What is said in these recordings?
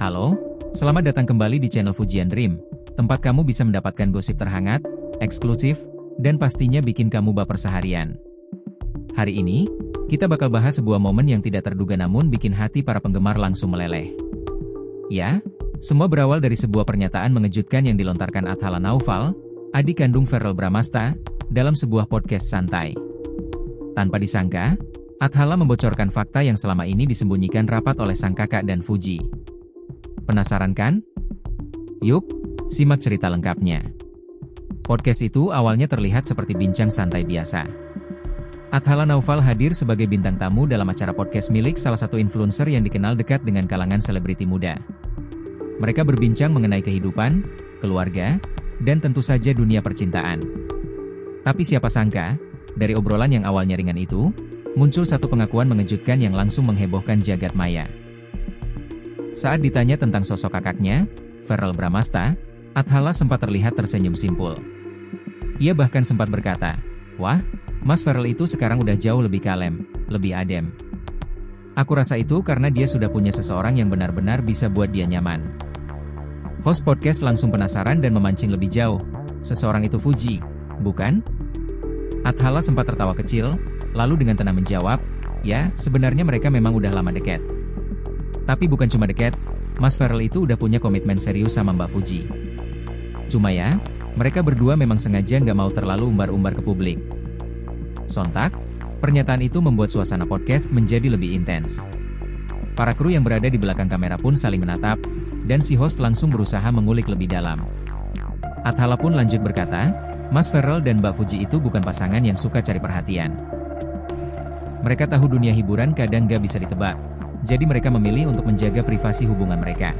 Halo, selamat datang kembali di channel Fujian Dream, tempat kamu bisa mendapatkan gosip terhangat, eksklusif, dan pastinya bikin kamu baper seharian. Hari ini, kita bakal bahas sebuah momen yang tidak terduga namun bikin hati para penggemar langsung meleleh. Ya, semua berawal dari sebuah pernyataan mengejutkan yang dilontarkan Athala Naufal, adik kandung Verrell Bramasta, dalam sebuah podcast santai. Tanpa disangka, Athala membocorkan fakta yang selama ini disembunyikan rapat oleh sang kakak dan Fuji. Penasaran kan? Yuk, simak cerita lengkapnya. Podcast itu awalnya terlihat seperti bincang santai biasa. Athala Naufal hadir sebagai bintang tamu dalam acara podcast milik salah satu influencer yang dikenal dekat dengan kalangan selebriti muda. Mereka berbincang mengenai kehidupan, keluarga, dan tentu saja dunia percintaan. Tapi siapa sangka, dari obrolan yang awalnya ringan itu, muncul satu pengakuan mengejutkan yang langsung menghebohkan jagat maya. Saat ditanya tentang sosok kakaknya, Verrell Bramasta, Athala sempat terlihat tersenyum simpul. Ia bahkan sempat berkata, "Wah, Mas Verrell itu sekarang udah jauh lebih kalem, lebih adem. Aku rasa itu karena dia sudah punya seseorang yang benar-benar bisa buat dia nyaman." Host podcast langsung penasaran dan memancing lebih jauh. "Seseorang itu Fuji, bukan?" Athala sempat tertawa kecil, lalu dengan tenang menjawab, "Ya, sebenarnya mereka memang udah lama dekat. Tapi bukan cuma dekat, Mas Verrell itu udah punya komitmen serius sama Mbak Fuji. Cuma ya, mereka berdua memang sengaja nggak mau terlalu umbar-umbar ke publik." Sontak, pernyataan itu membuat suasana podcast menjadi lebih intens. Para kru yang berada di belakang kamera pun saling menatap, dan si host langsung berusaha mengulik lebih dalam. Athala pun lanjut berkata, "Mas Verrell dan Mbak Fuji itu bukan pasangan yang suka cari perhatian. Mereka tahu dunia hiburan kadang nggak bisa ditebak. Jadi mereka memilih untuk menjaga privasi hubungan mereka.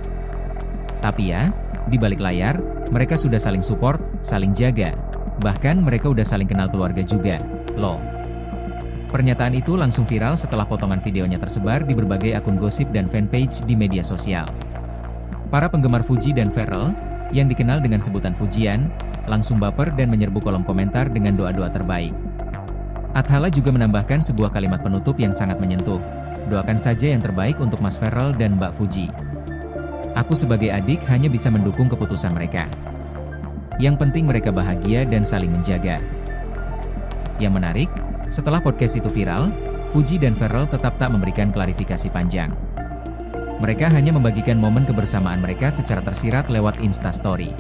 Tapi ya, di balik layar, mereka sudah saling support, saling jaga. Bahkan mereka udah saling kenal keluarga juga, loh." Pernyataan itu langsung viral setelah potongan videonya tersebar di berbagai akun gosip dan fanpage di media sosial. Para penggemar Fuji dan Verrell, yang dikenal dengan sebutan Fujian, langsung baper dan menyerbu kolom komentar dengan doa-doa terbaik. Athala juga menambahkan sebuah kalimat penutup yang sangat menyentuh. "Doakan saja yang terbaik untuk Mas Verrell dan Mbak Fuji. Aku sebagai adik hanya bisa mendukung keputusan mereka. Yang penting mereka bahagia dan saling menjaga." Yang menarik, setelah podcast itu viral, Fuji dan Verrell tetap tak memberikan klarifikasi panjang. Mereka hanya membagikan momen kebersamaan mereka secara tersirat lewat Instastory.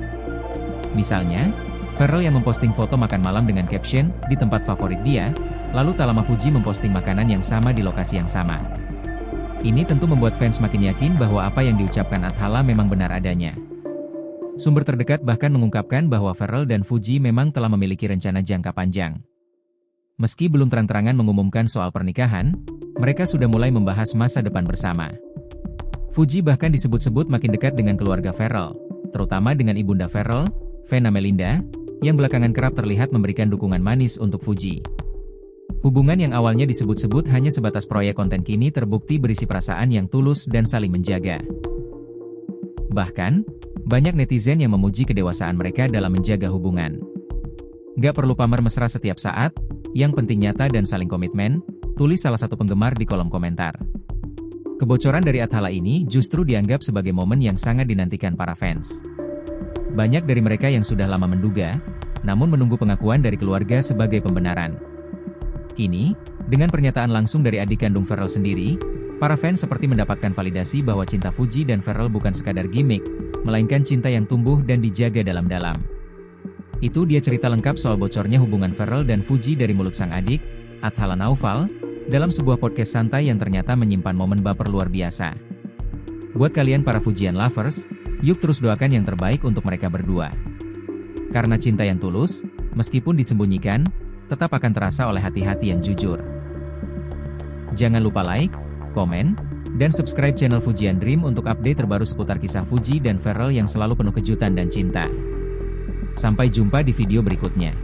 Misalnya, Verrell yang memposting foto makan malam dengan caption, "Di tempat favorit dia", lalu tak lama Fuji memposting makanan yang sama di lokasi yang sama. Ini tentu membuat fans makin yakin bahwa apa yang diucapkan Athala memang benar adanya. Sumber terdekat bahkan mengungkapkan bahwa Verrell dan Fuji memang telah memiliki rencana jangka panjang. Meski belum terang-terangan mengumumkan soal pernikahan, mereka sudah mulai membahas masa depan bersama. Fuji bahkan disebut-sebut makin dekat dengan keluarga Verrell, terutama dengan ibunda Verrell, Vena Melinda, yang belakangan kerap terlihat memberikan dukungan manis untuk Fuji. Hubungan yang awalnya disebut-sebut hanya sebatas proyek konten kini terbukti berisi perasaan yang tulus dan saling menjaga. Bahkan, banyak netizen yang memuji kedewasaan mereka dalam menjaga hubungan. "Gak perlu pamer mesra setiap saat, yang penting nyata dan saling komitmen," tulis salah satu penggemar di kolom komentar. Kebocoran dari Athala ini justru dianggap sebagai momen yang sangat dinantikan para fans. Banyak dari mereka yang sudah lama menduga, namun menunggu pengakuan dari keluarga sebagai pembenaran. Kini, dengan pernyataan langsung dari adik kandung Verrell sendiri, para fans seperti mendapatkan validasi bahwa cinta Fuji dan Verrell bukan sekadar gimmick, melainkan cinta yang tumbuh dan dijaga dalam-dalam. Itu dia cerita lengkap soal bocornya hubungan Verrell dan Fuji dari mulut sang adik, Athala Naufal, dalam sebuah podcast santai yang ternyata menyimpan momen baper luar biasa. Buat kalian para Fujian lovers, yuk terus doakan yang terbaik untuk mereka berdua. Karena cinta yang tulus, meskipun disembunyikan, tetap akan terasa oleh hati-hati yang jujur. Jangan lupa like, komen, dan subscribe channel Fujian Dream untuk update terbaru seputar kisah Fuji dan Verrell yang selalu penuh kejutan dan cinta. Sampai jumpa di video berikutnya.